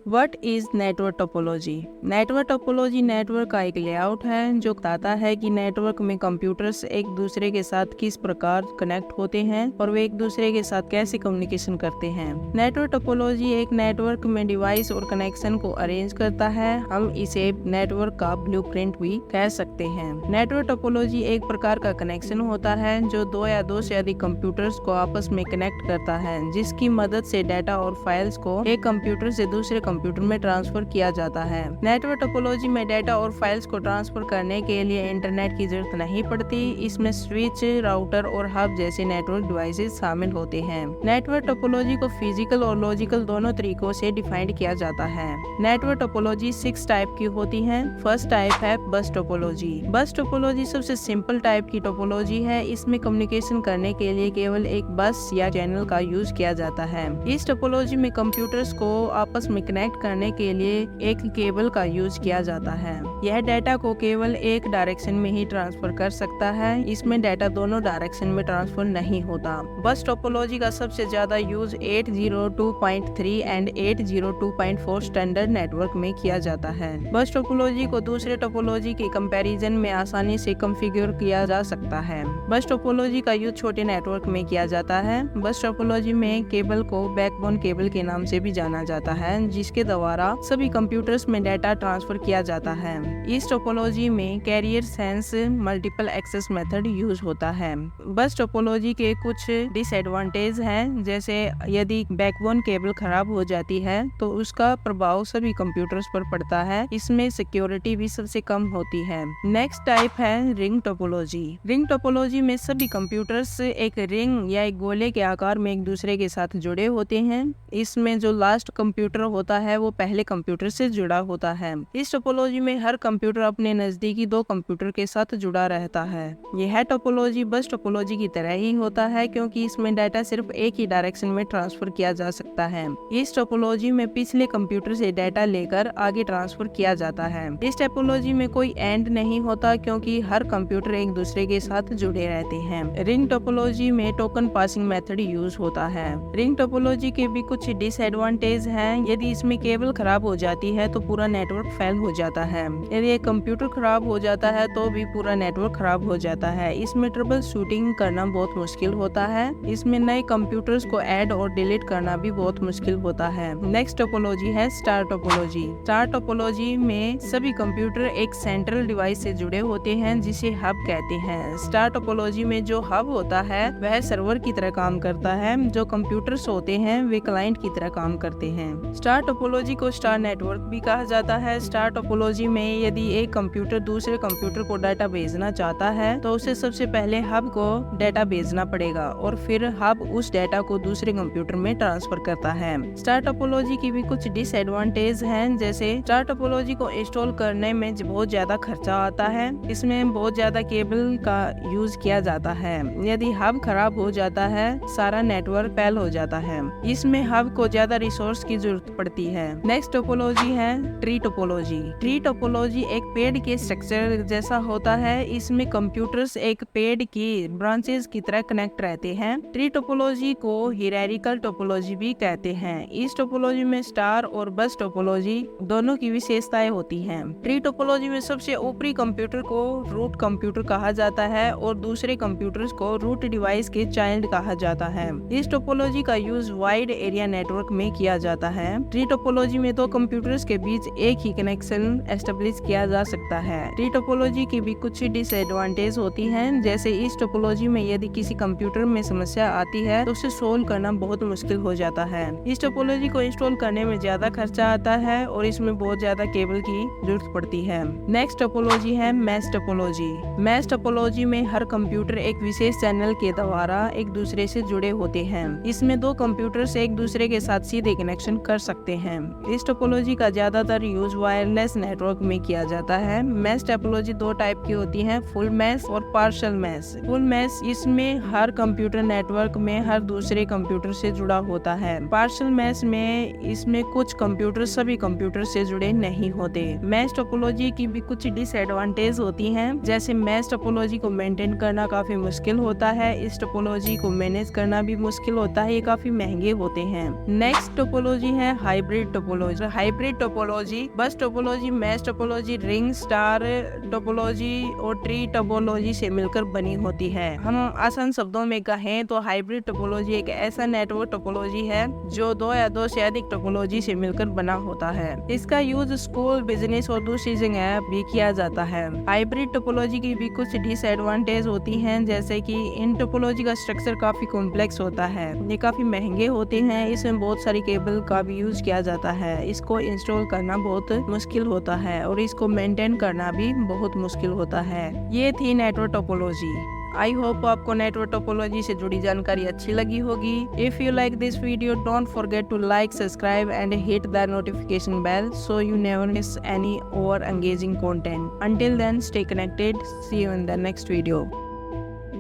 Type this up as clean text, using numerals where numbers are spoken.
What is network topology? Network topology network का एक layout है जो बताता है कि नेटवर्क में कंप्यूटर्स एक दूसरे के साथ किस प्रकार कनेक्ट होते हैं और वे एक दूसरे के साथ कैसे कम्युनिकेशन करते हैं। नेटवर्क टोपोलॉजी एक नेटवर्क में डिवाइस और कनेक्शन को अरेंज करता है। हम इसे नेटवर्क का ब्लूप्रिंट भी कह सकते हैं। नेटवर्क टोपोलॉजी एक प्रकार का कनेक्शन होता है जो दो या दो से अधिक कंप्यूटर्स को आपस में कनेक्ट करता है, जिसकी मदद से डाटा और फाइल्स को एक कंप्यूटर से दूसरे कंप्यूटर में ट्रांसफर किया जाता है। नेटवर्क टोपोलॉजी में डाटा और फाइल्स को ट्रांसफर करने के लिए इंटरनेट की जरूरत नहीं पड़ती। इसमें स्विच, राउटर और हब जैसे नेटवर्क डिवाइसेस शामिल होते हैं। नेटवर्क टोपोलॉजी को फिजिकल और लॉजिकल दोनों तरीकों से डिफाइन किया जाता है। नेटवर्क टोपोलॉजी 6 टाइप की होती है। फर्स्ट टाइप है बस टोपोलॉजी। बस टोपोलॉजी सबसे सिंपल टाइप की टोपोलॉजी है। इसमें कम्युनिकेशन करने के लिए केवल एक बस या चैनल का यूज किया जाता है। इस टोपोलॉजी में कंप्यूटर्स को आपस में कनेक्ट करने के लिए एक केबल का यूज किया जाता है। यह डाटा को केवल एक डायरेक्शन में ही ट्रांसफर कर सकता है। इसमें डाटा दोनों डायरेक्शन में ट्रांसफर नहीं होता। बस टोपोलॉजी का सबसे ज्यादा यूज 802.3 एंड 802.4 स्टैंडर्ड नेटवर्क में किया जाता है। बस टोपोलॉजी को दूसरे टोपोलॉजी के कंपैरिजन में आसानी से कॉन्फ़िगर किया जा सकता है। बस टोपोलॉजी का यूज छोटे नेटवर्क में किया जाता है। बस टोपोलॉजी में केबल को बैकबोन केबल के नाम से भी जाना जाता है, जिसके द्वारा सभी कंप्यूटर्स में डाटा ट्रांसफर किया जाता है। इस टोपोलॉजी में carrier sense multiple access method use होता है। बस टोपोलॉजी के कुछ डिसएडवांटेज हैं, जैसे यदि बैकबोन केबल खराब हो जाती है तो उसका प्रभाव सभी कंप्यूटर्स पर पड़ता है। इसमें सिक्योरिटी भी सबसे कम होती है। नेक्स्ट टाइप है रिंग टोपोलॉजी। रिंग टोपोलॉजी में सभी कंप्यूटर्स एक रिंग या एक गोले के आकार में एक दूसरे के साथ जुड़े होते हैं। इसमें जो लास्ट कंप्यूटर होता है वो पहले कंप्यूटर से जुड़ा होता है। इस टोपोलॉजी में हर कंप्यूटर अपने नजदीकी दो कंप्यूटर के साथ जुड़ा रहता है। यह टोपोलॉजी बस टोपोलॉजी की तरह ही होता है, क्योंकि इसमें डाटा सिर्फ एक ही डायरेक्शन में ट्रांसफर किया जा सकता है। इस टोपोलॉजी में पिछले कंप्यूटर से डाटा लेकर आगे ट्रांसफर किया जाता है। इस टोपोलॉजी में कोई एंड नहीं होता, क्योंकि हर कंप्यूटर एक दूसरे के साथ जुड़े रहते हैं। रिंग टोपोलॉजी में टोकन पासिंग मेथड यूज होता है। रिंग टोपोलॉजी के भी कुछ डिसएडवांटेज हैं। यदि इसमें केबल खराब हो जाती है तो पूरा नेटवर्क फेल हो जाता है। यदि एक कंप्यूटर खराब हो जाता है तो भी पूरा नेटवर्क खराब हो जाता है। इसमें ट्रबल शूटिंग करना बहुत मुश्किल होता है। इसमें नए कंप्यूटर्स को ऐड और डिलीट करना भी बहुत मुश्किल होता है। नेक्स्ट टोपोलॉजी है स्टार टोपोलॉजी। स्टार टोपोलॉजी में सभी कंप्यूटर एक सेंट्रल डिवाइस से जुड़े होते हैं, जिसे हब कहते हैं। स्टार टोपोलॉजी में जो हब होता है वह सर्वर की तरह काम करता है। जो कंप्यूटर्स होते हैं वे क्लाइंट की तरह काम करते हैं। स्टार टोपोलॉजी को स्टार नेटवर्क भी कहा जाता है। स्टार टोपोलॉजी में यदि एक कंप्यूटर दूसरे कंप्यूटर को डाटा भेजना चाहता है तो उसे सबसे पहले हब को डाटा भेजना पड़ेगा और फिर हब उस डाटा को दूसरे कंप्यूटर में ट्रांसफर करता है। स्टार टोपोलॉजी की भी कुछ डिसएडवांटेज हैं, जैसे स्टार टोपोलॉजी को इंस्टॉल करने में बहुत ज्यादा खर्चा आता है। इसमें बहुत ज्यादा केबल का यूज किया जाता है। यदि हब खराब हो जाता है सारा नेटवर्क फेल हो जाता है। इसमें हब को ज्यादा रिसोर्स की जरूरत पड़ती है। नेक्स्ट टोपोलॉजी है ट्री टोपोलॉजी। ट्री टोपोलॉजी एक पेड़ के स्ट्रक्चर जैसा होता है। इसमें कंप्यूटर्स एक पेड़ की ब्रांचेस की तरह कनेक्ट रहते हैं। ट्री टोपोलॉजी को हियरार्किकल टोपोलॉजी भी कहते हैं। इस टोपोलॉजी में स्टार और बस टोपोलॉजी दोनों की विशेषताएं होती हैं। ट्री टोपोलॉजी में सबसे ऊपरी कंप्यूटर को रूट कंप्यूटर कहा जाता है और दूसरे कंप्यूटर्स को रूट डिवाइस के चाइल्ड कहा जाता है। इस टोपोलॉजी का यूज वाइड एरिया नेटवर्क में किया जाता है। ट्री टोपोलॉजी में दो कंप्यूटर्स के बीच एक ही कनेक्शन एस्टेब्लिश किया जा सकता है। ट्री टोपोलॉजी की भी कुछ डिसएडवांटेज होती हैं, जैसे इस टोपोलॉजी में यदि किसी कंप्यूटर में समस्या आती है तो उसे सोल्व करना बहुत मुश्किल हो जाता है। इस टोपोलॉजी को इंस्टॉल करने में ज्यादा खर्चा आता है और इसमें बहुत ज्यादा केबल की जरूरत पड़ती है। नेक्स्ट टोपोलॉजी है मैश टोपोलॉजी। मैश टोपोलॉजी में हर कंप्यूटर एक विशेष चैनल के द्वारा एक दूसरे से जुड़े होते हैं। इसमें दो कंप्यूटर्स एक दूसरे के साथ सीधे कनेक्शन कर सकते हैं। इस टोपोलॉजी का ज्यादातर यूज वायरलेस नेटवर्क में किया जाता है। मैश टोपोलॉजी दो टाइप की होती है, फुल मैश और पार्शियल मैश। फुल मैश इसमें हर कंप्यूटर नेटवर्क में हर दूसरे कंप्यूटर से जुड़ा होता है। पार्शियल मैश में इसमें कुछ कंप्यूटर सभी कंप्यूटर से जुड़े नहीं होते। मैश टोपोलॉजी की भी कुछ डिसएडवांटेज होती हैं, जैसे मैश टोपोलॉजी को मेंटेन करना काफी मुश्किल होता है, इस टोपोलॉजी को मैनेज करना भी मुश्किल होता है, ये काफी महंगे होते हैं। नेक्स्ट टोपोलॉजी है हाइब्रिड टोपोलॉजी। हाइब्रिड टोपोलॉजी बस topology, mesh topology, ring star topology और ट्री टोपोलॉजी से मिलकर बनी होती है। हम आसान शब्दों में कहें तो हाइब्रिड टोपोलॉजी एक ऐसा नेटवर्क टोपोलॉजी है जो दो या दो से अधिक टोपोलॉजी से मिलकर बना होता है। इसका यूज स्कूल, बिजनेस और दूसरी जगह भी किया जाता है। हाइब्रिड टोपोलॉजी की भी कुछ डिसएडवांटेज होती हैं, जैसे कि इन टोपोलॉजी का स्ट्रक्चर काफी कॉम्प्लेक्स होता है, ये काफी महंगे होते हैं, इसमें बहुत सारी केबल का भी यूज किया जाता है, इसको इंस्टॉल करना बहुत मुश्किल होता है और इसको मेंटेन करना भी बहुत मुश्किल होता है। ये थी नेटवर्क टोपोलॉजी। आई होप आपको नेटवर्क टोपोलॉजी से जुड़ी जानकारी अच्छी लगी होगी। If you like this video, don't forget to like, subscribe and hit the notification bell so you never miss any over engaging content. Until then, stay connected. See you in the next video.